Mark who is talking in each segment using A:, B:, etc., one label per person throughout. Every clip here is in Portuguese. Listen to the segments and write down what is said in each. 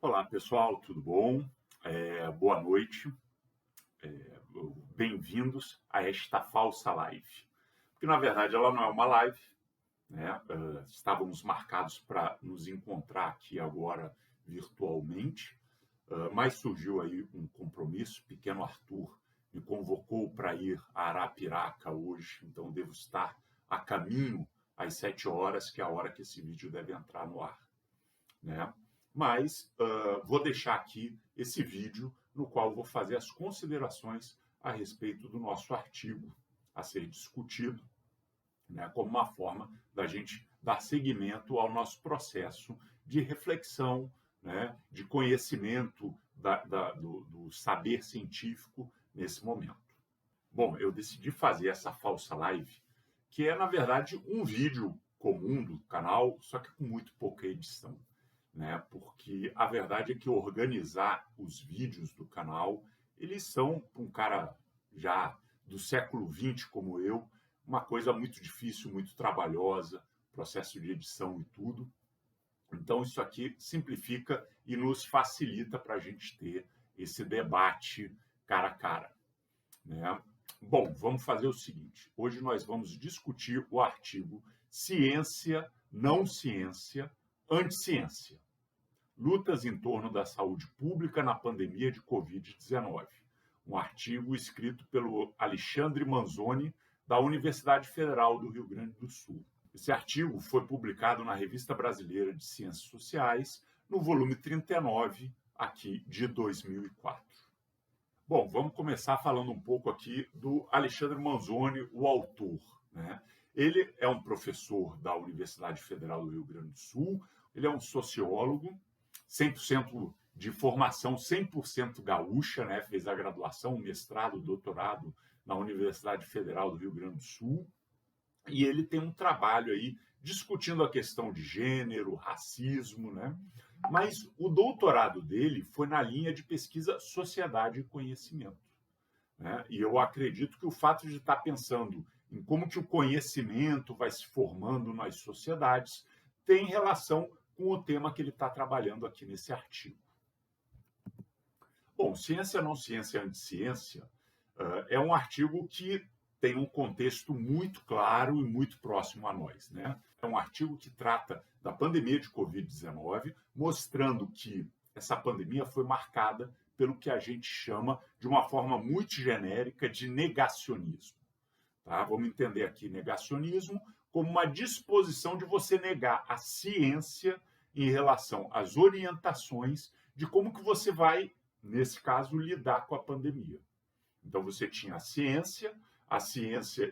A: Olá, pessoal, tudo bom? Boa noite. Bem-vindos a esta falsa live. Porque, na verdade, ela não é uma live, né? Estávamos marcados para nos encontrar aqui agora virtualmente, mas surgiu aí um compromisso. Pequeno Arthur me convocou para ir a Arapiraca hoje, então devo estar a caminho às 7 horas, que é a hora que esse vídeo deve entrar no ar, né? Mas vou deixar aqui esse vídeo no qual vou fazer as considerações a respeito do nosso artigo a ser discutido, né, como uma forma da gente dar seguimento ao nosso processo de reflexão, né, de conhecimento do saber científico nesse momento. Bom, eu decidi fazer essa falsa live, que é, na verdade, um vídeo comum do canal, só que com muito pouca edição, né? Porque a verdade é que organizar os vídeos do canal, eles são, para um cara já do século XX como eu, uma coisa muito difícil, muito trabalhosa, processo de edição e tudo. Então, isso aqui simplifica e nos facilita para a gente ter esse debate cara a cara, né? Bom, vamos fazer o seguinte. Hoje nós vamos discutir o artigo Ciência, Não Ciência, Anticiência. Lutas em torno da saúde pública na pandemia de Covid-19. Um artigo escrito pelo Alexandre Manzoni, da Universidade Federal do Rio Grande do Sul. Esse artigo foi publicado na Revista Brasileira de Ciências Sociais, no volume 39, aqui de 2004. Bom, vamos começar falando um pouco aqui do Alexandre Manzoni, o autor, né? Ele é um professor da Universidade Federal do Rio Grande do Sul, ele é um sociólogo, 100% de formação, 100% gaúcha, né? Fez a graduação, mestrado, doutorado na Universidade Federal do Rio Grande do Sul, e ele tem um trabalho aí discutindo a questão de gênero, racismo, né? Mas o doutorado dele foi na linha de pesquisa sociedade e conhecimento, né? E eu acredito que o fato de estar pensando em como que o conhecimento vai se formando nas sociedades tem relação com o tema que ele está trabalhando aqui nesse artigo. Bom, Ciência, Não Ciência, Anticiência é um artigo que tem um contexto muito claro e muito próximo a nós, né? É um artigo que trata da pandemia de Covid-19, mostrando que essa pandemia foi marcada pelo que a gente chama, de uma forma muito genérica, de negacionismo. Tá? Vamos entender aqui negacionismo como uma disposição de você negar a ciência em relação às orientações de como que você vai, nesse caso, lidar com a pandemia. Então, você tinha a ciência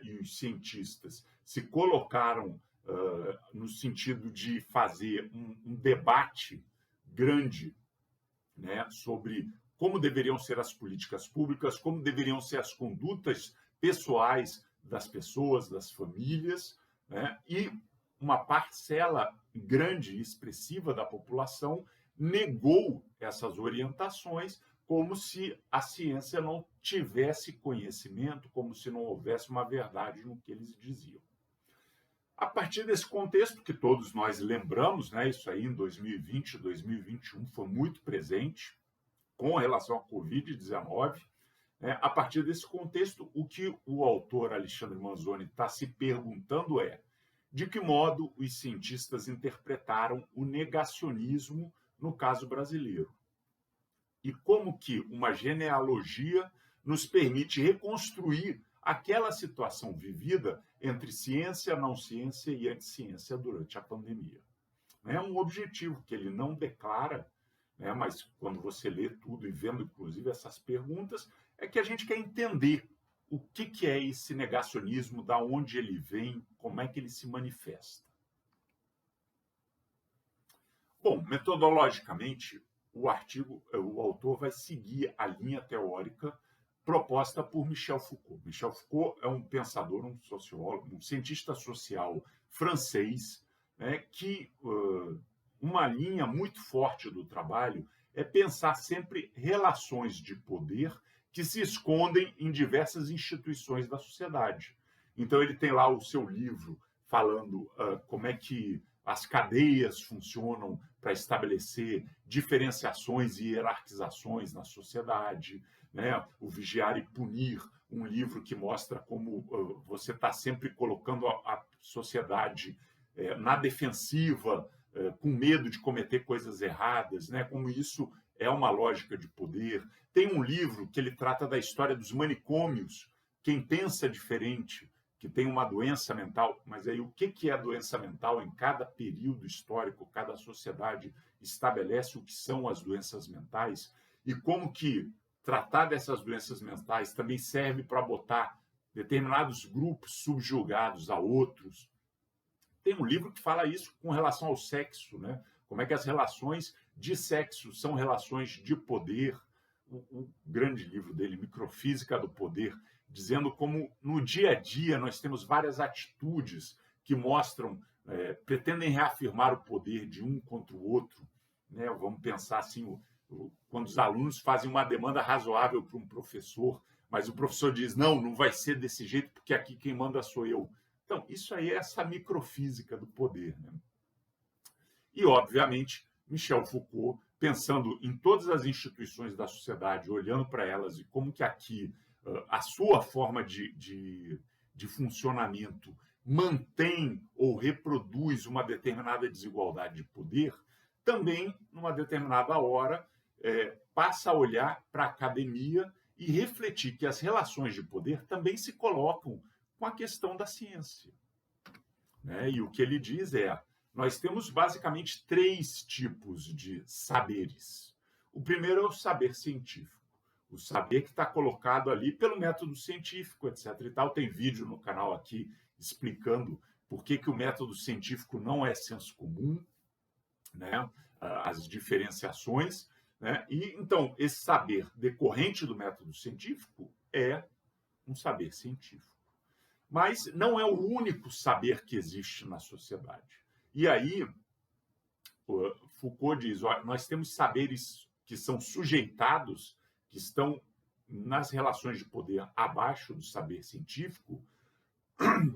A: e os cientistas se colocaram no sentido de fazer um debate grande, né, sobre como deveriam ser as políticas públicas, como deveriam ser as condutas pessoais das pessoas, das famílias, né, e uma parcela grande e expressiva da população negou essas orientações como se a ciência não tivesse conhecimento, como se não houvesse uma verdade no que eles diziam. A partir desse contexto, que todos nós lembramos, né, isso aí em 2020, 2021 foi muito presente com relação à Covid-19, né, a partir desse contexto, o que o autor Alexandre Manzoni está se perguntando é de que modo os cientistas interpretaram o negacionismo no caso brasileiro. E como que uma genealogia nos permite reconstruir aquela situação vivida entre ciência, não ciência e anticiência durante a pandemia. É um objetivo que ele não declara, né, mas quando você lê tudo e vendo, inclusive, essas perguntas, é que a gente quer entender o que é esse negacionismo, da onde ele vem, como é que ele se manifesta. Bom, metodologicamente, o autor vai seguir a linha teórica proposta por Michel Foucault. Michel Foucault é um pensador, um sociólogo, um cientista social francês, né, que uma linha muito forte do trabalho é pensar sempre relações de poder que se escondem em diversas instituições da sociedade. Então, ele tem lá o seu livro falando como é que as cadeias funcionam para estabelecer diferenciações e hierarquizações na sociedade, né? O Vigiar e Punir, um livro que mostra como você está sempre colocando a sociedade na defensiva, com medo de cometer coisas erradas, né? Como isso é uma lógica de poder. Tem um livro que ele trata da história dos manicômios, quem pensa diferente, que tem uma doença mental, mas aí o que é a doença mental em cada período histórico, cada sociedade estabelece o que são as doenças mentais e como que tratar dessas doenças mentais também serve para botar determinados grupos subjugados a outros. Tem um livro que fala isso com relação ao sexo, né? Como é que as relações de sexo são relações de poder. O grande livro dele, Microfísica do Poder, dizendo como no dia a dia nós temos várias atitudes que mostram, pretendem reafirmar o poder de um contra o outro, né? Vamos pensar assim, quando os alunos fazem uma demanda razoável para um professor, mas o professor diz, não vai ser desse jeito, porque aqui quem manda sou eu. Então, isso aí é essa microfísica do poder, né? E, obviamente, Michel Foucault, pensando em todas as instituições da sociedade, olhando para elas e como que aqui a sua forma de funcionamento mantém ou reproduz uma determinada desigualdade de poder, também, numa determinada hora, passa a olhar para a academia e refletir que as relações de poder também se colocam com a questão da ciência, né? E o que ele diz nós temos basicamente 3 tipos de saberes. O primeiro é o saber científico, o saber que está colocado ali pelo método científico, etc. e tal. Tem vídeo no canal aqui explicando por que o método científico não é senso comum, né? As diferenciações, né? E então esse saber decorrente do método científico é um saber científico. Mas não é o único saber que existe na sociedade. E aí, Foucault diz, nós temos saberes que são sujeitados, que estão nas relações de poder abaixo do saber científico,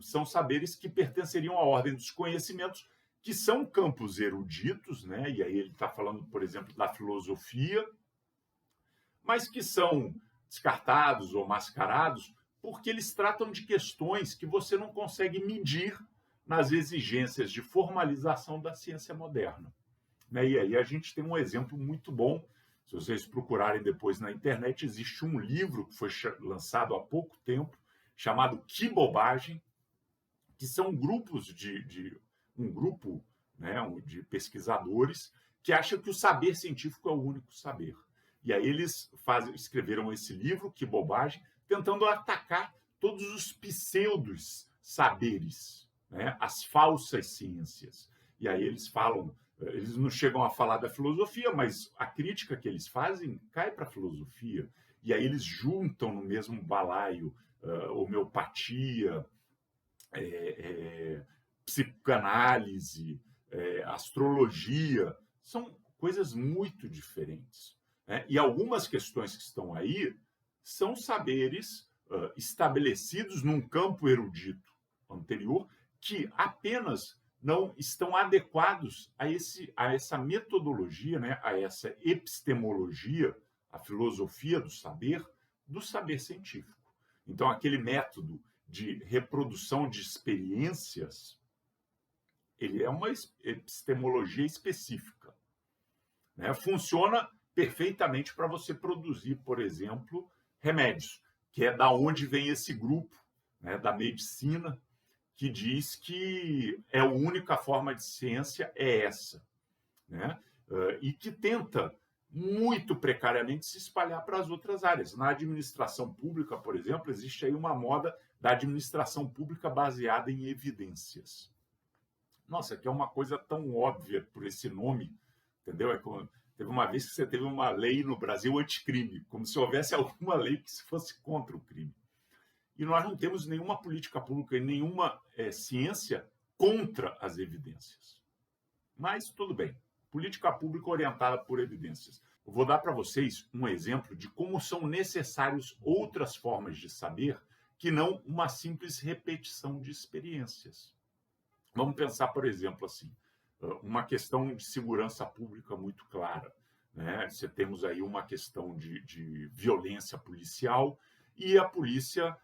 A: são saberes que pertenceriam à ordem dos conhecimentos, que são campos eruditos, né? E aí ele está falando, por exemplo, da filosofia, mas que são descartados ou mascarados porque eles tratam de questões que você não consegue medir nas exigências de formalização da ciência moderna, né? E aí a gente tem um exemplo muito bom. Se vocês procurarem depois na internet, existe um livro que foi lançado há pouco tempo, chamado Que Bobagem, que são grupos um grupo, né, de pesquisadores que acham que o saber científico é o único saber. E aí eles escreveram esse livro, Que Bobagem, tentando atacar todos os pseudos saberes, né, as falsas ciências. E aí eles falam, eles não chegam a falar da filosofia, mas a crítica que eles fazem cai para a filosofia. E aí eles juntam no mesmo balaio homeopatia, psicanálise, astrologia. São coisas muito diferentes, né? E algumas questões que estão aí são saberes estabelecidos num campo erudito anterior que apenas não estão adequados a essa metodologia, né, a essa epistemologia, a filosofia do saber científico. Então, aquele método de reprodução de experiências, ele é uma epistemologia específica, né? Funciona perfeitamente para você produzir, por exemplo, remédios, que é da onde vem esse grupo, né, da medicina, que diz que a única forma de ciência é essa, né? E que tenta muito precariamente se espalhar para as outras áreas. Na administração pública, por exemplo, existe aí uma moda da administração pública baseada em evidências. Nossa, que é uma coisa tão óbvia por esse nome, entendeu? Teve uma vez que você teve uma lei no Brasil anticrime, como se houvesse alguma lei que fosse contra o crime. E nós não temos nenhuma política pública e nenhuma ciência contra as evidências. Mas tudo bem. Política pública orientada por evidências. Eu vou dar para vocês um exemplo de como são necessárias outras formas de saber que não uma simples repetição de experiências. Vamos pensar, por exemplo, assim, uma questão de segurança pública muito clara, né? Você temos aí uma questão de violência policial e a polícia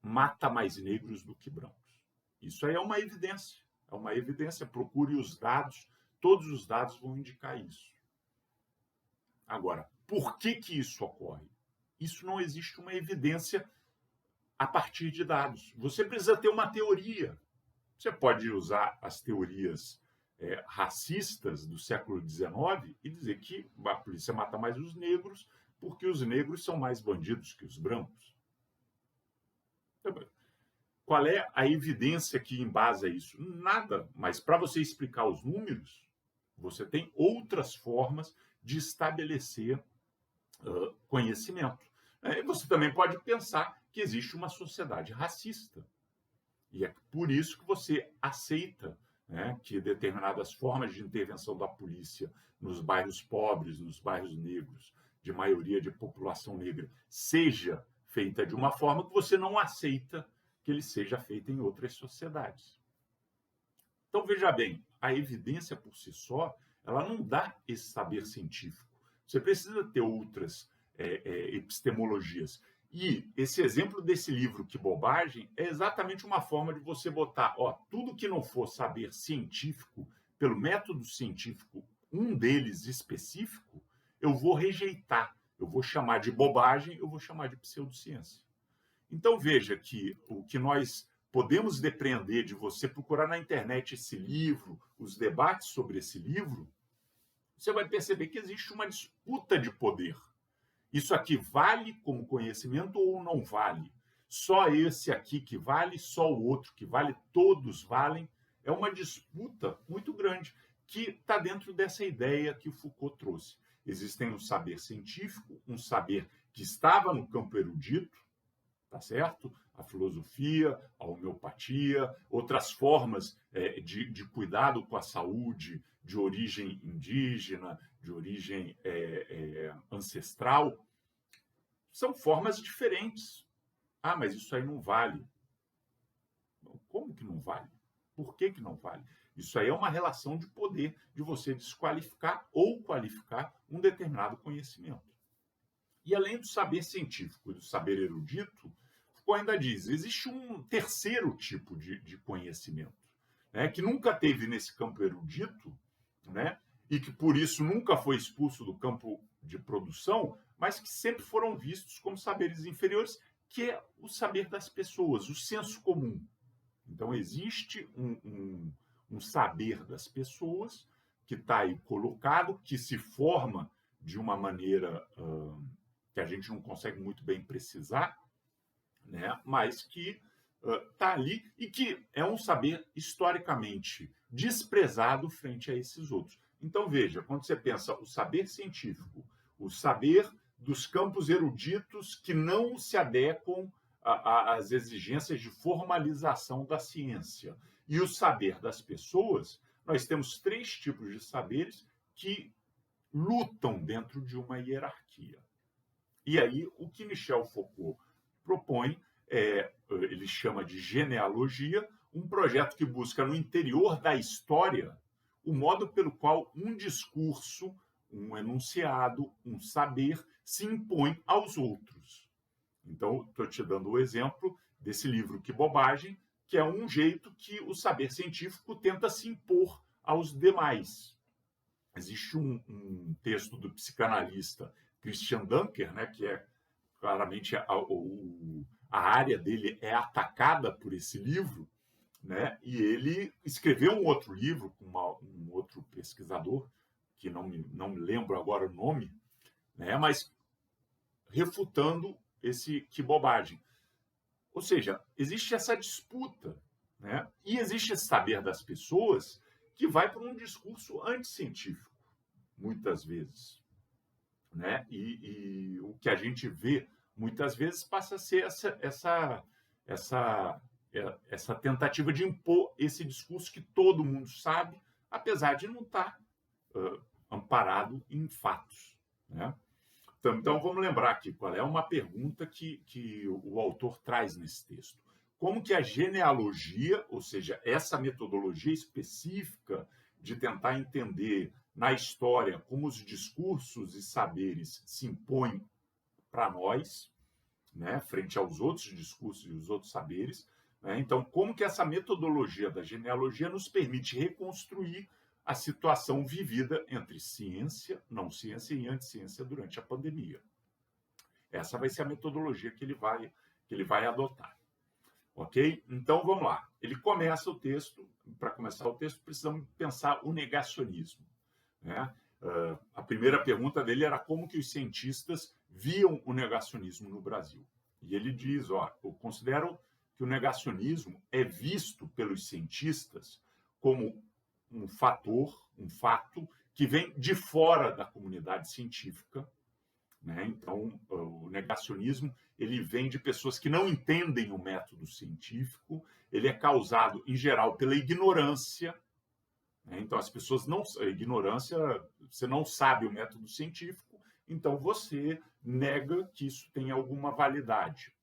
A: mata mais negros do que brancos. Isso aí é uma evidência. É uma evidência. Procure os dados. Todos os dados vão indicar isso. Agora, por que isso ocorre? Isso não existe uma evidência a partir de dados. Você precisa ter uma teoria. Você pode usar as teorias racistas do século XIX e dizer que a polícia mata mais os negros porque os negros são mais bandidos que os brancos. Qual é a evidência que embasa isso? Nada, mas para você explicar os números, você tem outras formas de estabelecer conhecimento. Você também pode pensar que existe uma sociedade racista. E é por isso que você aceita, né, que determinadas formas de intervenção da polícia nos bairros pobres, nos bairros negros, de maioria de população negra, seja feita de uma forma que você não aceita que ele seja feito em outras sociedades. Então, veja bem, a evidência por si só, ela não dá esse saber científico. Você precisa ter outras epistemologias. E esse exemplo desse livro, Que Bobagem, é exatamente uma forma de você botar, tudo que não for saber científico, pelo método científico, um deles específico, eu vou rejeitar, eu vou chamar de bobagem, eu vou chamar de pseudociência. Então, veja que o que nós podemos depreender de você procurar na internet esse livro, os debates sobre esse livro, você vai perceber que existe uma disputa de poder. Isso aqui vale como conhecimento ou não vale? Só esse aqui que vale, só o outro que vale, todos valem. É uma disputa muito grande que está dentro dessa ideia que o Foucault trouxe. Existem um saber científico, um saber que estava no campo erudito, tá certo? A filosofia, a homeopatia, outras formas de cuidado com a saúde de origem indígena, de origem ancestral, são formas diferentes. Mas isso aí não vale. Como que não vale? Por que não vale? Isso aí é uma relação de poder, de você desqualificar ou qualificar um determinado conhecimento. E além do saber científico e do saber erudito, Foucault ainda diz, existe um terceiro tipo de conhecimento, né, que nunca teve nesse campo erudito, né, e que por isso nunca foi expulso do campo de produção, mas que sempre foram vistos como saberes inferiores, que é o saber das pessoas, o senso comum. Então, existe um saber das pessoas que está aí colocado, que se forma de uma maneira que a gente não consegue muito bem precisar, né? Mas que está ali e que é um saber historicamente desprezado frente a esses outros. Então, veja, quando você pensa o saber científico, o saber dos campos eruditos que não se adequam às exigências de formalização da ciência, e o saber das pessoas, nós temos três tipos de saberes que lutam dentro de uma hierarquia. E aí, o que Michel Foucault propõe ele chama de genealogia, um projeto que busca no interior da história o modo pelo qual um discurso, um enunciado, um saber se impõe aos outros. Então, estou te dando o exemplo desse livro Que Bobagem, que é um jeito que o saber científico tenta se impor aos demais. Existe um texto do psicanalista Christian Dunker, né, que é claramente a área dele é atacada por esse livro, né, e ele escreveu um outro livro com um outro pesquisador, que não me lembro agora o nome, né, mas refutando esse Que Bobagem. Ou seja, existe essa disputa, né, e existe esse saber das pessoas que vai para um discurso anticientífico, muitas vezes. Né? E o que a gente vê muitas vezes passa a ser essa tentativa de impor esse discurso que todo mundo sabe, apesar de não estar amparado em fatos. Né? Então, vamos lembrar aqui qual é uma pergunta que o autor traz nesse texto. como que a genealogia, ou seja, essa metodologia específica de tentar entender na história como os discursos e saberes se impõem para nós, né, frente aos outros discursos e os outros saberes, né? Então, como que essa metodologia da genealogia nos permite reconstruir a situação vivida entre ciência, não ciência e anticiência durante a pandemia. Essa vai ser a metodologia que ele vai adotar. Ok? Então, vamos lá. Ele começa o texto, para começar o texto, precisamos pensar o negacionismo, né? A primeira pergunta dele era como que os cientistas viam o negacionismo no Brasil. E ele diz, eu considero que o negacionismo é visto pelos cientistas como um fato que vem de fora da comunidade científica, né? Então, o negacionismo ele vem de pessoas que não entendem o método científico, ele é causado, em geral, pela ignorância, né? Então, as pessoas não... A ignorância, você não sabe o método científico, então você nega que isso tem alguma validade.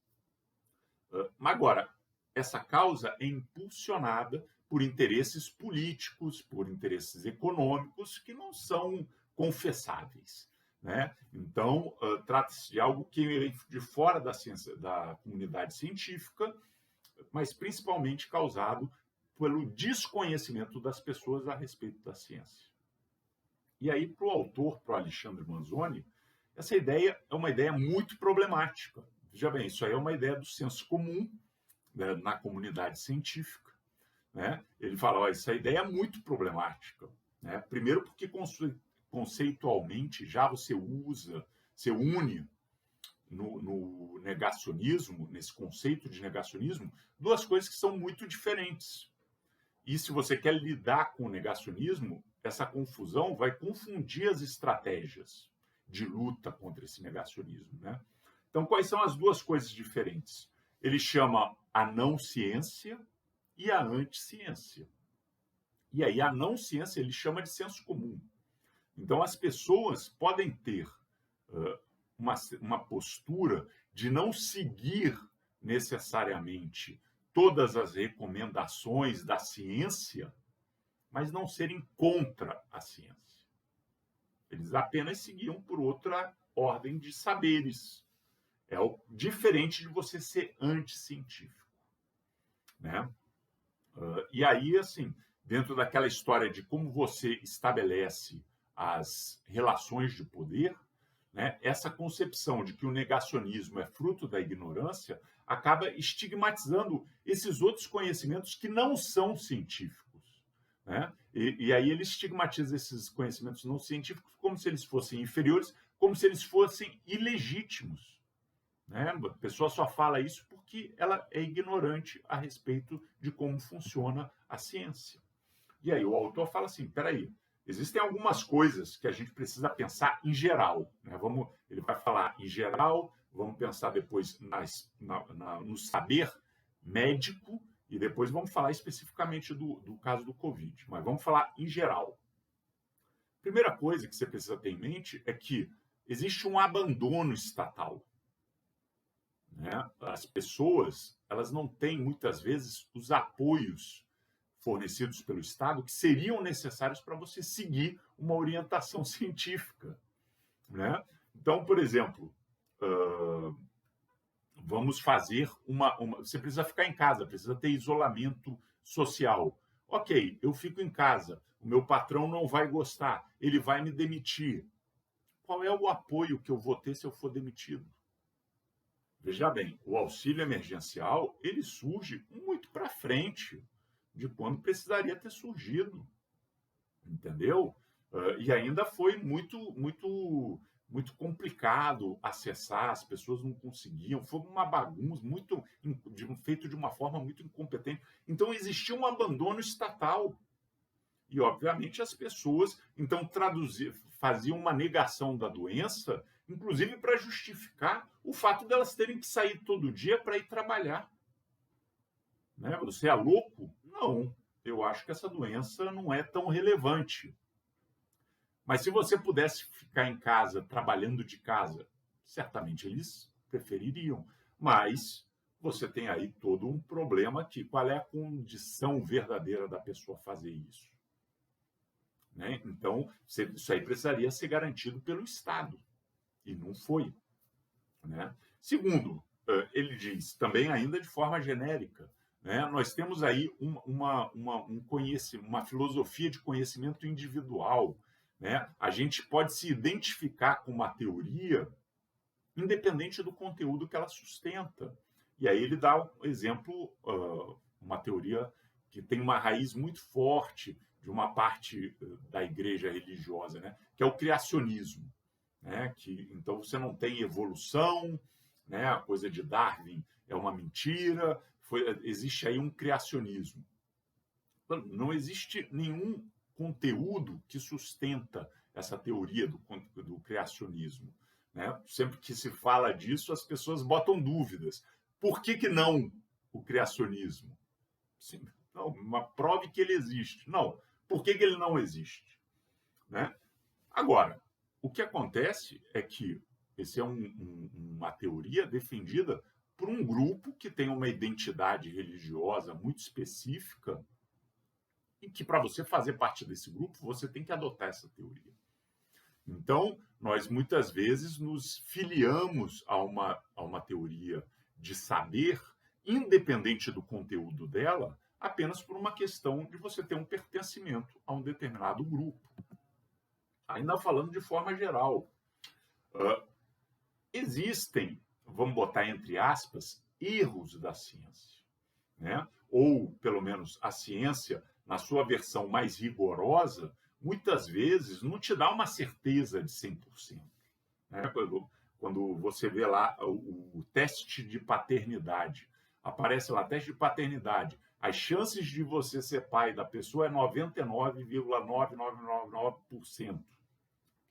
A: Agora, essa causa é impulsionada por interesses políticos, por interesses econômicos que não são confessáveis, né? Então, trata-se de algo que vem de fora da ciência, da comunidade científica, mas principalmente causado pelo desconhecimento das pessoas a respeito da ciência. E aí, para o autor, para o Alexandre Manzoni, essa ideia é uma ideia muito problemática. Veja bem, isso aí é uma ideia do senso comum, né, na comunidade científica, né? Ele fala, essa ideia é muito problemática, né? Primeiro porque conceitualmente já você une no negacionismo, nesse conceito de negacionismo, duas coisas que são muito diferentes. E se você quer lidar com o negacionismo, essa confusão vai confundir as estratégias de luta contra esse negacionismo, né? Então, quais são as duas coisas diferentes? Ele chama a não ciência e a anticiência. E aí, a não ciência ele chama de senso comum. Então, as pessoas podem ter uma postura de não seguir necessariamente todas as recomendações da ciência, mas não serem contra a ciência. Eles apenas seguiam por outra ordem de saberes. É diferente de você ser anticientífico, né? E aí, assim, dentro daquela história de como você estabelece as relações de poder, né, essa concepção de que o negacionismo é fruto da ignorância acaba estigmatizando esses outros conhecimentos que não são científicos, né? E aí ele estigmatiza esses conhecimentos não científicos como se eles fossem inferiores, como se eles fossem ilegítimos, né? A pessoa só fala isso porque ela é ignorante a respeito de como funciona a ciência. E aí o autor fala assim, peraí, existem algumas coisas que a gente precisa pensar em geral, né? Ele vai falar em geral, vamos pensar depois no saber médico e depois vamos falar especificamente do caso do Covid, mas vamos falar em geral. Primeira coisa que você precisa ter em mente é que existe um abandono estatal, né? As pessoas elas não têm, muitas vezes, os apoios fornecidos pelo Estado que seriam necessários para você seguir uma orientação científica, né? Então, por exemplo, vamos fazer você precisa ficar em casa, precisa ter isolamento social. Ok, eu fico em casa, o meu patrão não vai gostar, ele vai me demitir. Qual é o apoio que eu vou ter se eu for demitido? Veja bem, o auxílio emergencial, ele surge muito para frente de quando precisaria ter surgido, entendeu? E ainda foi muito complicado acessar, as pessoas não conseguiam, foi uma bagunça feito de uma forma muito incompetente. Então existia um abandono estatal. E, obviamente, as pessoas, então, faziam uma negação da doença, inclusive para justificar o fato delas terem que sair todo dia para ir trabalhar. Né? Você é louco? Não. Eu acho que essa doença não é tão relevante. Mas se você pudesse ficar em casa, trabalhando de casa, certamente eles prefeririam. Mas você tem aí todo um problema aqui. Qual é a condição verdadeira da pessoa fazer isso? Né? Então, isso aí precisaria ser garantido pelo Estado, e não foi. Né? Segundo, ele diz, também ainda de forma genérica, né? Nós temos aí uma filosofia de conhecimento individual. Né? A gente pode se identificar com uma teoria independente do conteúdo que ela sustenta. E aí ele dá um exemplo, uma teoria que tem uma raiz muito forte de uma parte da igreja religiosa, né? Que é o criacionismo. Né? Então você não tem evolução, né? A coisa de Darwin é uma mentira, existe aí um criacionismo. Não existe nenhum conteúdo que sustenta essa teoria do criacionismo. Né? Sempre que se fala disso, as pessoas botam dúvidas. Por que não o criacionismo? Sim, não, prove que ele existe. Não, por que ele não existe? Né? Agora, o que acontece é que essa é uma teoria defendida por um grupo que tem uma identidade religiosa muito específica e que, para você fazer parte desse grupo, você tem que adotar essa teoria. Então, nós muitas vezes nos filiamos a uma teoria de saber, independente do conteúdo dela, apenas por uma questão de você ter um pertencimento a um determinado grupo. Ainda falando de forma geral, existem, vamos botar entre aspas, erros da ciência. Né? Ou, pelo menos, a ciência, na sua versão mais rigorosa, muitas vezes não te dá uma certeza de 100%. Né? Quando você vê lá o teste de paternidade, aparece lá, teste de paternidade, as chances de você ser pai da pessoa é 99,9999%.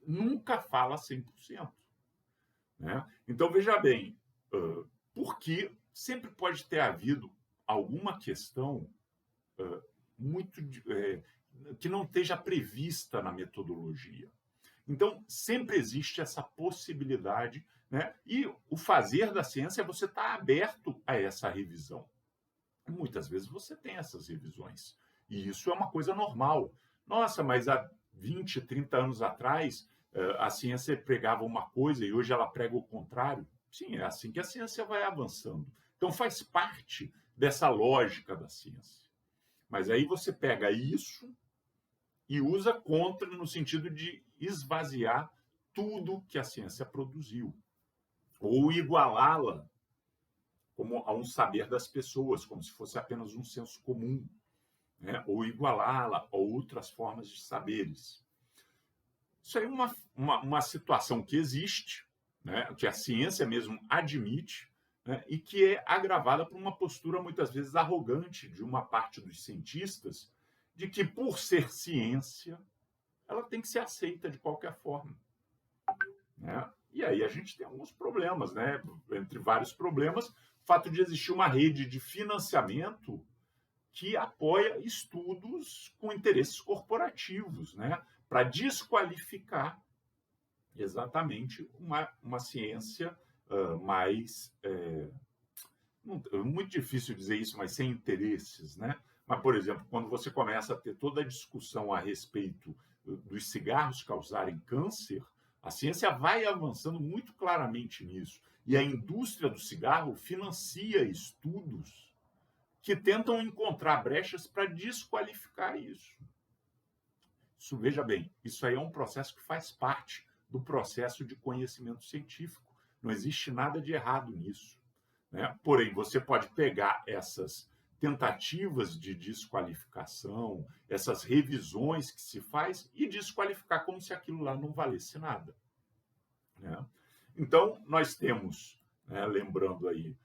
A: Nunca fala 100%. Né? Então, veja bem, porque sempre pode ter havido alguma questão que não esteja prevista na metodologia. Então, sempre existe essa possibilidade, né? E o fazer da ciência é você estar aberto a essa revisão. E muitas vezes você tem essas revisões. E isso é uma coisa normal. Nossa, mas há 20, 30 anos atrás, a ciência pregava uma coisa e hoje ela prega o contrário. Sim, é assim que a ciência vai avançando. Então, faz parte dessa lógica da ciência. Mas aí você pega isso e usa contra no sentido de esvaziar tudo que a ciência produziu, ou igualá-la como a um saber das pessoas, como se fosse apenas um senso comum, né? Ou igualá-la a outras formas de saberes. Isso aí é uma situação que existe, né? Que a ciência mesmo admite, né? E que é agravada por uma postura muitas vezes arrogante de uma parte dos cientistas, de que, por ser ciência, ela tem que ser aceita de qualquer forma. Né? E aí a gente tem alguns problemas, né? Entre vários problemas, o fato de existir uma rede de financiamento que apoia estudos com interesses corporativos, né? Para desqualificar exatamente uma ciência mais... muito difícil dizer isso, mas sem interesses, né? Mas, por exemplo, quando você começa a ter toda a discussão a respeito dos cigarros causarem câncer, a ciência vai avançando muito claramente nisso. E a indústria do cigarro financia estudos que tentam encontrar brechas para desqualificar isso. Isso, veja bem, isso aí é um processo que faz parte do processo de conhecimento científico. Não existe nada de errado nisso. Né? Porém, você pode pegar essas tentativas de desqualificação, essas revisões que se faz e desqualificar como se aquilo lá não valesse nada. Né? Então, nós temos, né, lembrando aí,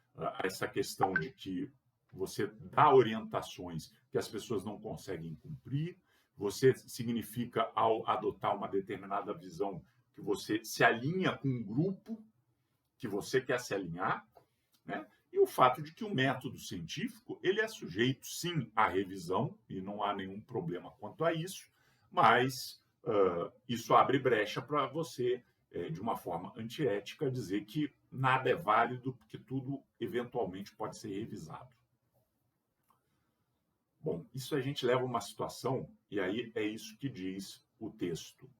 A: essa questão de que você dá orientações que as pessoas não conseguem cumprir, você significa, ao adotar uma determinada visão, que você se alinha com um grupo que você quer se alinhar, né? E o fato de que o método científico ele é sujeito, sim, à revisão, e não há nenhum problema quanto a isso, mas isso abre brecha para você, de uma forma antiética, dizer que nada é válido, porque tudo eventualmente pode ser revisado. Bom, isso a gente leva a uma situação, e aí é isso que diz o texto,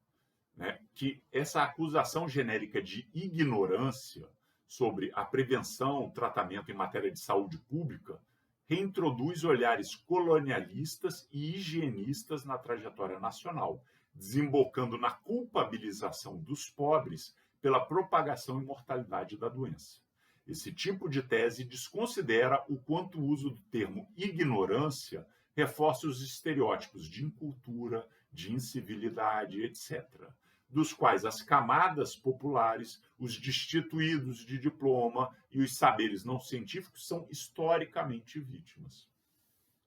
A: né? Que essa acusação genérica de ignorância sobre a prevenção, tratamento em matéria de saúde pública, reintroduz olhares colonialistas e higienistas na trajetória nacional, desembocando na culpabilização dos pobres pela propagação e mortalidade da doença. Esse tipo de tese desconsidera o quanto o uso do termo ignorância reforça os estereótipos de incultura, de incivilidade, etc., dos quais as camadas populares, os destituídos de diploma e os saberes não científicos são historicamente vítimas.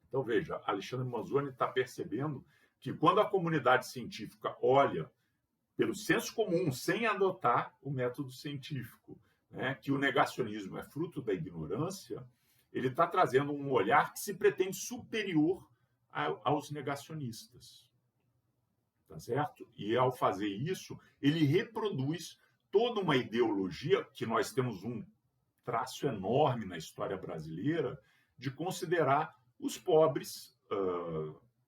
A: Então, veja, Alexandre Manzoni está percebendo que quando a comunidade científica olha pelo senso comum, sem adotar o método científico, né, que o negacionismo é fruto da ignorância, ele está trazendo um olhar que se pretende superior aos negacionistas. Tá certo? E ao fazer isso, ele reproduz toda uma ideologia que nós temos um traço enorme na história brasileira de considerar os pobres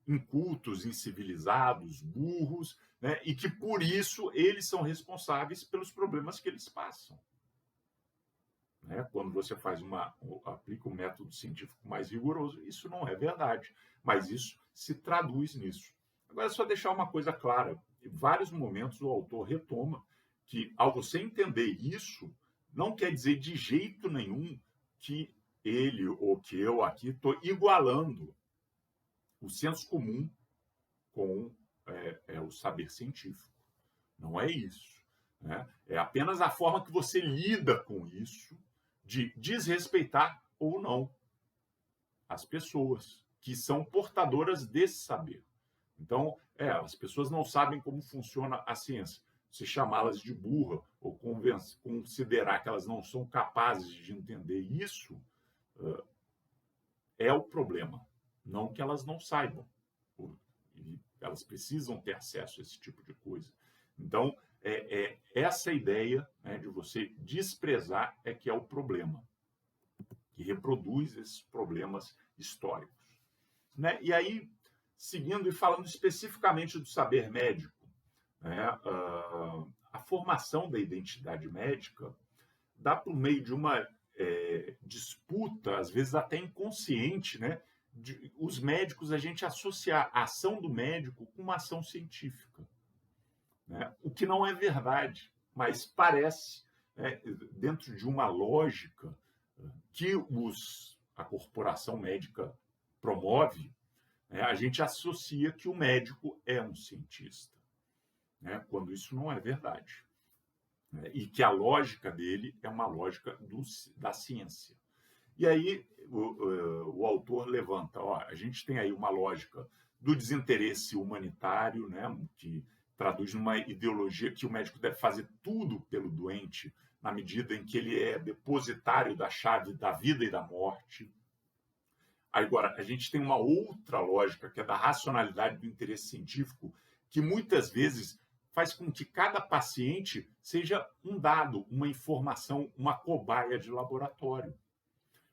A: incultos, incivilizados, burros, né? E que por isso eles são responsáveis pelos problemas que eles passam. Né? Quando você aplica um método científico mais rigoroso, isso não é verdade, mas isso se traduz nisso. Agora, só deixar uma coisa clara, em vários momentos o autor retoma que, ao você entender isso, não quer dizer de jeito nenhum que ele ou que eu aqui estou igualando o senso comum com o saber científico. Não é isso. Né? É apenas a forma que você lida com isso, de desrespeitar ou não as pessoas que são portadoras desse saber. Então, as pessoas não sabem como funciona a ciência. Se chamá-las de burra ou considerar que elas não são capazes de entender isso, é o problema. Não que elas não saibam. Elas precisam ter acesso a esse tipo de coisa. Então, essa ideia, né, de você desprezar é que é o problema, que reproduz esses problemas históricos. Né? E aí, seguindo e falando especificamente do saber médico, né, a formação da identidade médica dá por meio de uma disputa, às vezes até inconsciente, né, os médicos, a gente associar a ação do médico com uma ação científica. Né? O que não é verdade, mas parece, né, dentro de uma lógica que a corporação médica promove, né, a gente associa que o médico é um cientista, né, quando isso não é verdade. Né, e que a lógica dele é uma lógica da ciência. E aí o autor levanta, a gente tem aí uma lógica do desinteresse humanitário, né, que traduz numa ideologia que o médico deve fazer tudo pelo doente, na medida em que ele é depositário da chave da vida e da morte. Agora, a gente tem uma outra lógica, que é da racionalidade do interesse científico, que muitas vezes faz com que cada paciente seja um dado, uma informação, uma cobaia de laboratório.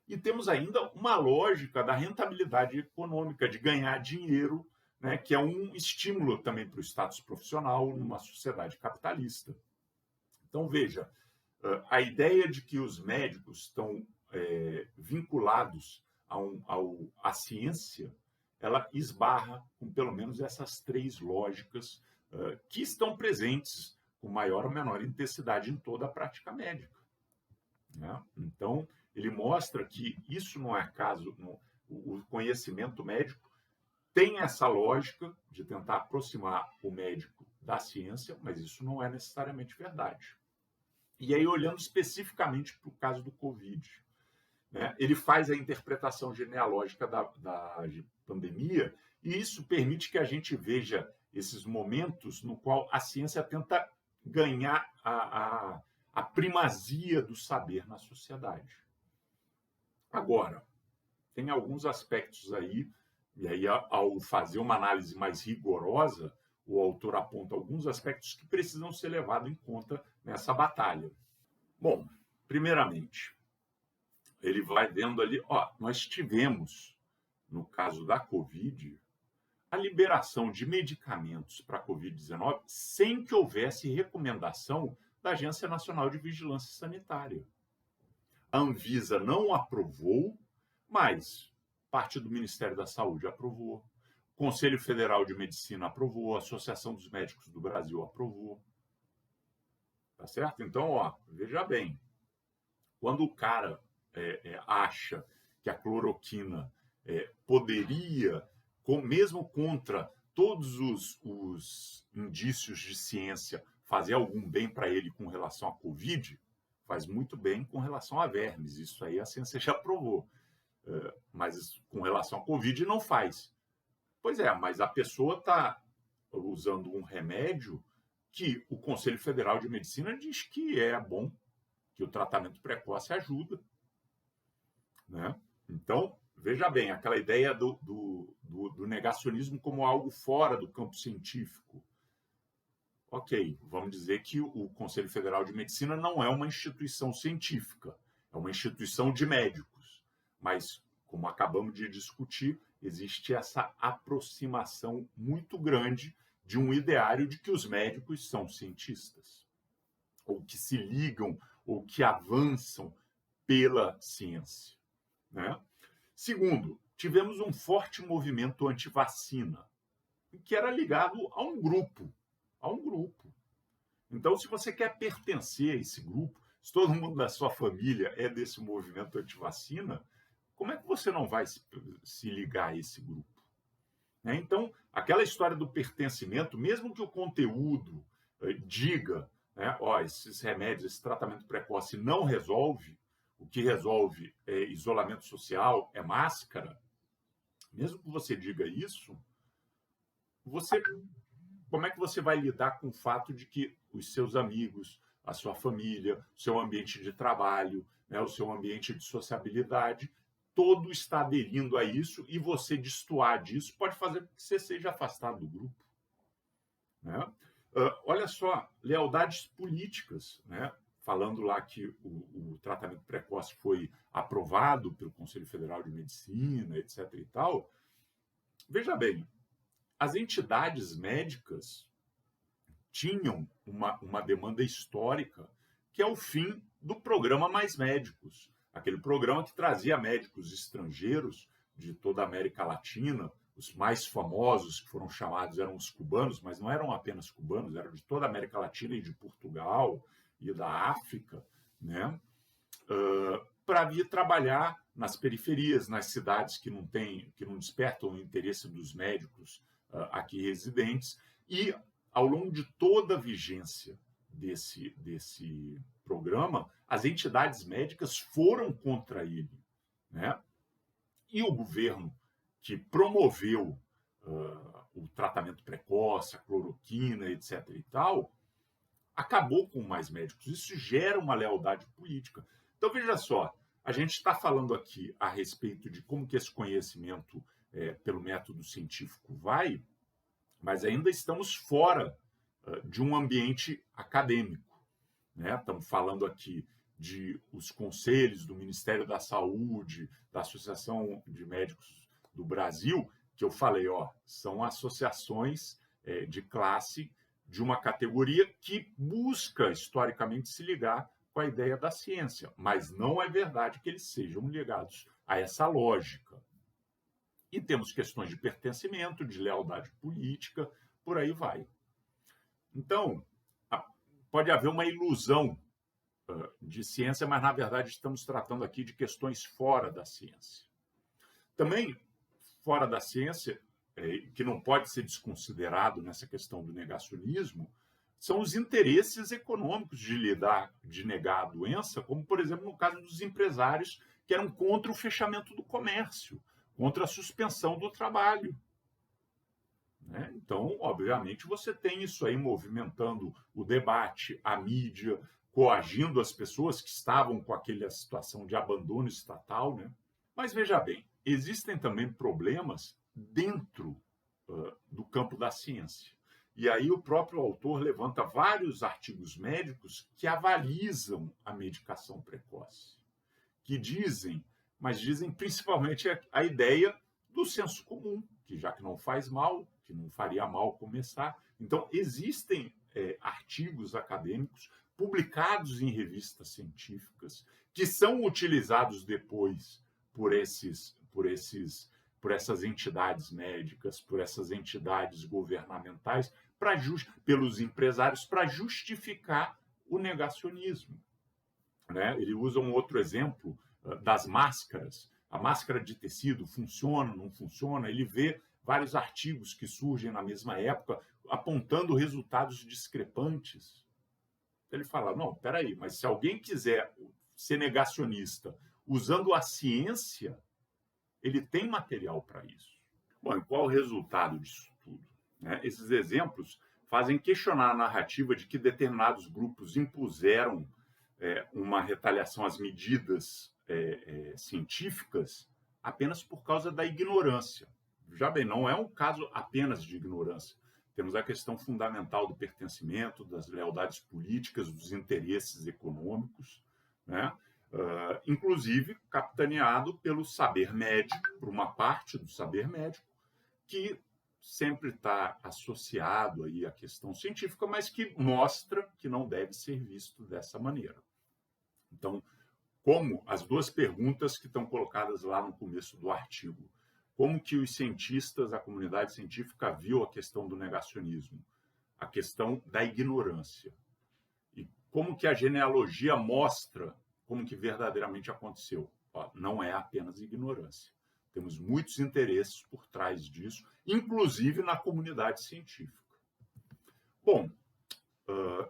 A: E temos ainda uma lógica da rentabilidade econômica, de ganhar dinheiro, né, que é um estímulo também para o status profissional numa sociedade capitalista. Então, veja, a ideia de que os médicos estão vinculados à ciência, ela esbarra com pelo menos essas três lógicas que estão presentes com maior ou menor intensidade em toda a prática médica. Né? Então, ele mostra que isso não é caso, o conhecimento médico tem essa lógica de tentar aproximar o médico da ciência, mas isso não é necessariamente verdade. E aí, olhando especificamente para o caso do Covid, né, ele faz a interpretação genealógica da pandemia, e isso permite que a gente veja esses momentos no qual a ciência tenta ganhar a primazia do saber na sociedade. Agora, tem alguns aspectos aí, e aí ao fazer uma análise mais rigorosa, o autor aponta alguns aspectos que precisam ser levados em conta nessa batalha. Bom, Primeiramente, ele vai vendo ali, ó, nós tivemos, no caso da Covid, a liberação de medicamentos para a Covid-19 sem que houvesse recomendação da Agência Nacional de Vigilância Sanitária. A Anvisa não aprovou, mas parte do Ministério da Saúde aprovou, o Conselho Federal de Medicina aprovou, a Associação dos Médicos do Brasil aprovou. Tá certo? Então, ó, veja bem, quando o cara acha que a cloroquina poderia, mesmo contra todos os indícios de ciência, fazer algum bem para ele com relação à Covid, faz muito bem com relação a vermes. Isso aí a ciência já provou. Mas com relação à Covid não faz. Pois é, mas a pessoa está usando um remédio que o Conselho Federal de Medicina diz que é bom, que o tratamento precoce ajuda. Né? Então, veja bem, aquela ideia do negacionismo como algo fora do campo científico. Ok, vamos dizer que o Conselho Federal de Medicina não é uma instituição científica, é uma instituição de médicos. Mas, como acabamos de discutir, existe essa aproximação muito grande de um ideário de que os médicos são cientistas, ou que se ligam, ou que avançam pela ciência. Né? Segundo, tivemos um forte movimento anti-vacina, que era ligado a um grupo. Então, se você quer pertencer a esse grupo, se todo mundo da sua família é desse movimento anti-vacina, como é que você não vai se ligar a esse grupo? Né? Então, aquela história do pertencimento, mesmo que o conteúdo diga, né, ó, esses remédios, esse tratamento precoce não resolve, o que resolve é isolamento social, é máscara, mesmo que você diga isso, como é que você vai lidar com o fato de que os seus amigos, a sua família, o seu ambiente de trabalho, né, o seu ambiente de sociabilidade, todo está aderindo a isso, e você destoar disso pode fazer com que você seja afastado do grupo. Né? Olha só, lealdades políticas, né? Falando lá que o tratamento precoce foi aprovado pelo Conselho Federal de Medicina, etc. e tal. Veja bem, as entidades médicas tinham uma demanda histórica, que é o fim do programa Mais Médicos, aquele programa que trazia médicos estrangeiros de toda a América Latina. Os mais famosos que foram chamados eram os cubanos, mas não eram apenas cubanos, eram de toda a América Latina e de Portugal e da África, né? Para vir trabalhar nas periferias, nas cidades que não despertam o interesse dos médicos aqui residentes. E, ao longo de toda a vigência desse programa, as entidades médicas foram contra ele. Né? E o governo, que promoveu o tratamento precoce, a cloroquina, etc. e tal, acabou com mais médicos. Isso gera uma lealdade política. Então, veja só, a gente está falando aqui a respeito de como que esse conhecimento pelo método científico vai, mas ainda estamos fora de um ambiente acadêmico. Né? Estamos falando aqui de os conselhos do Ministério da Saúde, da Associação de Médicos do Brasil, que eu falei, ó, são associações de classe de uma categoria que busca historicamente se ligar com a ideia da ciência, mas não é verdade que eles sejam ligados a essa lógica. E temos questões de pertencimento, de lealdade política, por aí vai. Então, pode haver uma ilusão de ciência, mas na verdade estamos tratando aqui de questões fora da ciência. Também fora da ciência, que não pode ser desconsiderado nessa questão do negacionismo, são os interesses econômicos de negar a doença, como, por exemplo, no caso dos empresários que eram contra o fechamento do comércio, contra a suspensão do trabalho. Né? Então, obviamente, você tem isso aí movimentando o debate, a mídia, coagindo as pessoas que estavam com aquela situação de abandono estatal. Né? Mas veja bem, existem também problemas dentro do campo da ciência. E aí o próprio autor levanta vários artigos médicos que avalizam a medicação precoce, que dizem, mas dizem principalmente a ideia do senso comum, que já que não faz mal, que não faria mal começar. Então, existem artigos acadêmicos publicados em revistas científicas que são utilizados depois por essas entidades médicas, por essas entidades governamentais, pelos empresários, para justificar o negacionismo. Né? Ele usa um outro exemplo das máscaras. A máscara de tecido funciona, não funciona? Ele vê vários artigos que surgem na mesma época apontando resultados discrepantes. Ele fala, não, peraí, mas se alguém quiser ser negacionista usando a ciência, ele tem material para isso. Bom, e qual o resultado disso tudo? Né? Esses exemplos fazem questionar a narrativa de que determinados grupos impuseram uma retaliação às medidas científicas apenas por causa da ignorância. Já bem, não é um caso apenas de ignorância. Temos a questão fundamental do pertencimento, das lealdades políticas, dos interesses econômicos, né? Inclusive capitaneado pelo saber médico, por uma parte do saber médico, que sempre está associado aí à questão científica, mas que mostra que não deve ser visto dessa maneira. Então, como as duas perguntas que estão colocadas lá no começo do artigo, como que os cientistas, a comunidade científica viu a questão do negacionismo, a questão da ignorância, e como que a genealogia mostra como que verdadeiramente aconteceu. Não é apenas ignorância. Temos muitos interesses por trás disso, inclusive na comunidade científica. Bom,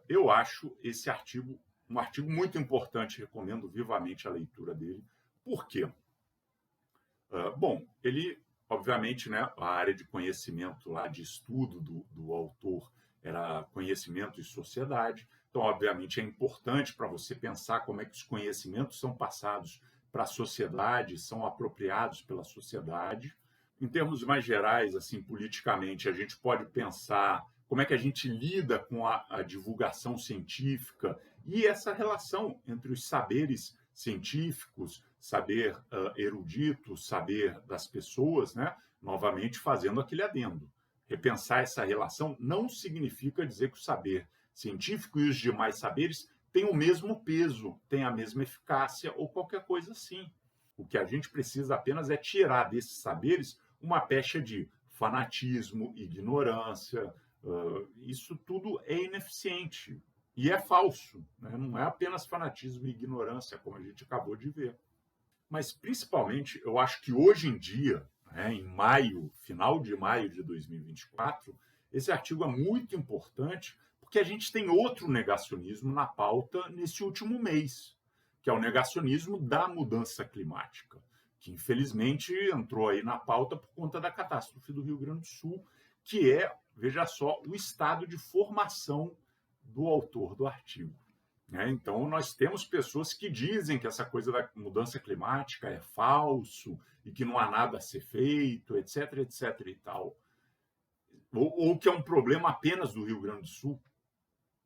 A: eu acho esse artigo um artigo muito importante, recomendo vivamente a leitura dele. Por quê? Bom, ele, obviamente, né, a área de conhecimento lá, de estudo do autor era conhecimento e sociedade. Então, obviamente, é importante para você pensar como é que os conhecimentos são passados para a sociedade, são apropriados pela sociedade. Em termos mais gerais, assim, politicamente, a gente pode pensar como é que a gente lida com a divulgação científica e essa relação entre os saberes científicos, saber erudito, saber das pessoas, né? Novamente fazendo aquele adendo. Repensar essa relação não significa dizer que o saber científico e os demais saberes têm o mesmo peso, têm a mesma eficácia ou qualquer coisa assim. O que a gente precisa apenas é tirar desses saberes uma pecha de fanatismo, ignorância. Isso tudo é ineficiente e é falso, né? Não é apenas fanatismo e ignorância, como a gente acabou de ver. Mas, principalmente, eu acho que hoje em dia, né, em maio, final de maio de 2024, esse artigo é muito importante porque a gente tem outro negacionismo na pauta nesse último mês, que é o negacionismo da mudança climática, que infelizmente entrou aí na pauta por conta da catástrofe do Rio Grande do Sul, que é, veja só, o estado de formação do autor do artigo. Então, nós temos pessoas que dizem que essa coisa da mudança climática é falso e que não há nada a ser feito, etc, etc e tal. Ou que é um problema apenas do Rio Grande do Sul.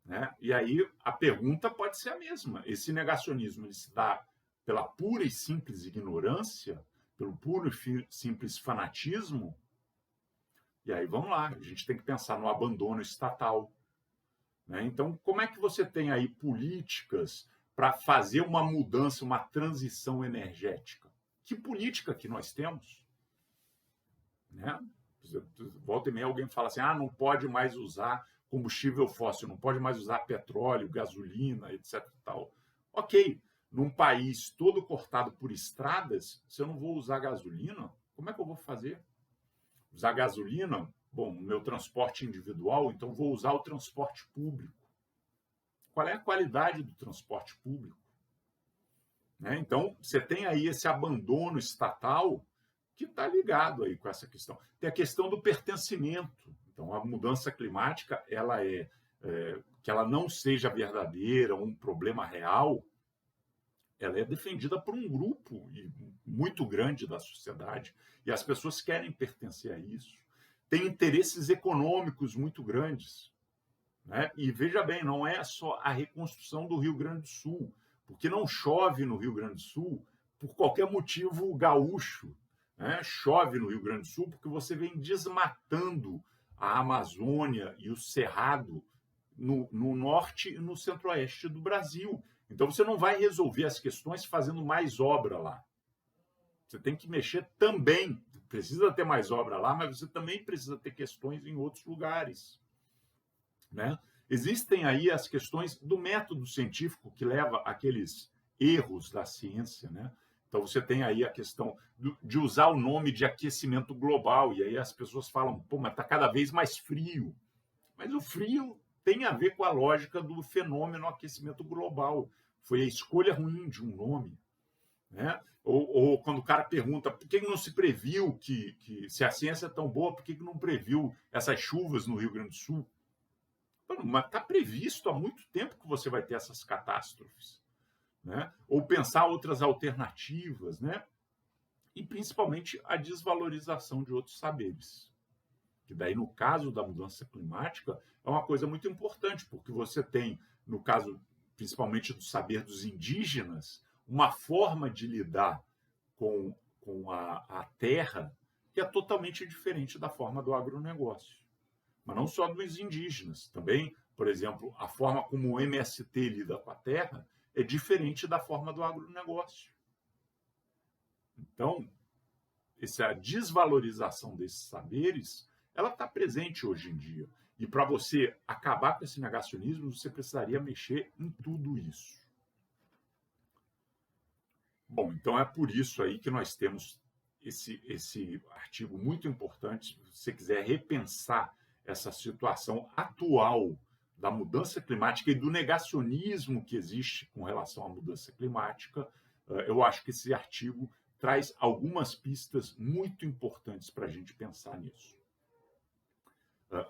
A: Né? E aí a pergunta pode ser a mesma. Esse negacionismo ele se dá pela pura e simples ignorância, pelo puro e simples fanatismo? E aí vamos lá, a gente tem que pensar no abandono estatal. Né? Então, como é que você tem aí políticas para fazer uma mudança, uma transição energética? Que política que nós temos? Né? Volta e meia alguém fala assim, não pode mais usar combustível fóssil, não pode mais usar petróleo, gasolina, etc. Tal. Ok, num país todo cortado por estradas, se eu não vou usar gasolina, como é que eu vou fazer? Usar gasolina? Bom, o meu transporte individual, então vou usar o transporte público. Qual é a qualidade do transporte público? Né? Então, você tem aí esse abandono estatal que está ligado aí com essa questão. Tem a questão do pertencimento. Então, a mudança climática, ela que ela não seja verdadeira, um problema real, ela é defendida por um grupo muito grande da sociedade e as pessoas querem pertencer a isso. tem interesses econômicos muito grandes, né? E veja bem, não é só a reconstrução do Rio Grande do Sul, porque não chove no Rio Grande do Sul por qualquer motivo gaúcho, né? Chove no Rio Grande do Sul porque você vem desmatando a Amazônia e o Cerrado no norte e no centro-oeste do Brasil. Então você não vai resolver as questões fazendo mais obra lá. Você tem que mexer também. Precisa ter mais obra lá, mas você também precisa ter questões em outros lugares, né? Existem aí as questões do método científico que leva àqueles erros da ciência, né? Então você tem aí a questão de usar o nome de aquecimento global, e aí as pessoas falam, pô, mas está cada vez mais frio. Mas o frio tem a ver com a lógica do fenômeno aquecimento global. Foi a escolha ruim de um nome, né? Ou quando o cara pergunta por que não se previu que se a ciência é tão boa, por que não previu essas chuvas no Rio Grande do Sul? Mas está previsto há muito tempo que você vai ter essas catástrofes, né? Ou pensar outras alternativas, né? E principalmente a desvalorização de outros saberes. Que daí, no caso da mudança climática, é uma coisa muito importante, porque você tem, no caso principalmente do saber dos indígenas, uma forma de lidar com a terra que é totalmente diferente da forma do agronegócio. Mas não só dos indígenas, também, por exemplo, a forma como o MST lida com a terra é diferente da forma do agronegócio. Então, essa desvalorização desses saberes, ela está presente hoje em dia. E para você acabar com esse negacionismo, você precisaria mexer em tudo isso. Bom, então é por isso aí que nós temos esse artigo muito importante. Se você quiser repensar essa situação atual da mudança climática e do negacionismo que existe com relação à mudança climática, eu acho que esse artigo traz algumas pistas muito importantes para a gente pensar nisso.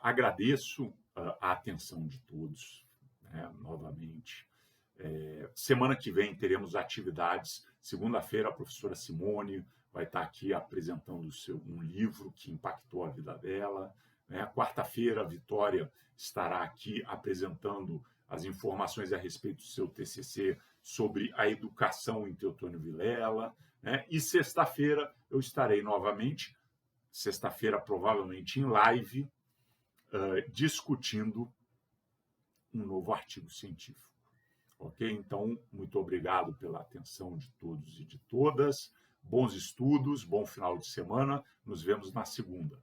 A: Agradeço a atenção de todos, né, novamente. Semana que vem teremos atividades. Segunda-feira, a professora Simone vai estar aqui apresentando um livro que impactou a vida dela, né? Quarta-feira, a Vitória estará aqui apresentando as informações a respeito do seu TCC sobre a educação em Teotônio Vilela, né? E sexta-feira eu estarei novamente, sexta-feira provavelmente em live, discutindo um novo artigo científico. Ok? Então, muito obrigado pela atenção de todos e de todas. Bons estudos, bom final de semana. Nos vemos na segunda.